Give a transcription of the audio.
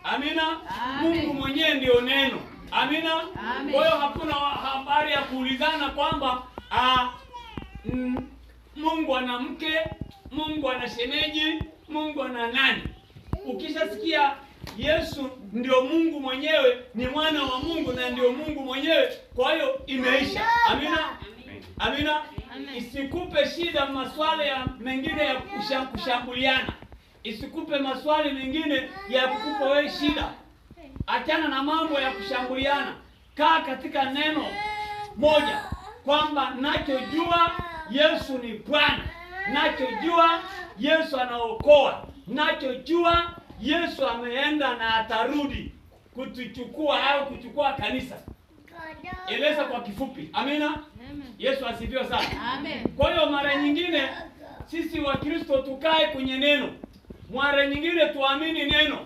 Amina. Mungu mwenyewe ndio neno. Amina. Kwa hiyo hakuna habari ya kuulizana kwamba Mungu ana mke, Mungu ana shemeji, Mungu ana nani. Ukishasikia Yesu ndio Mungu mwenyewe, ni mwana wa Mungu na ndio Mungu mwenyewe, kwa hiyo imeisha. Amina. Amina. Isikupe shida maswali ya mengine ya kushambuliana. Isikupe maswali mengine ya kukupa wewe shida. Achana na mambo ya kushambuliana. Kaa katika neno moja kwamba nachojua Yesu ni Bwana. Nachojua Yesu anaokoa. Nachojua Yesu ameenda na atarudi kutuchukua au kuchukua kanisa. Eleza kwa kifupi. Amina. Yesu asifiwe sana. Amen. Kwa hiyo mara nyingine sisi wa Kristo tukae kwenye neno. Mara nyingine tuamini neno.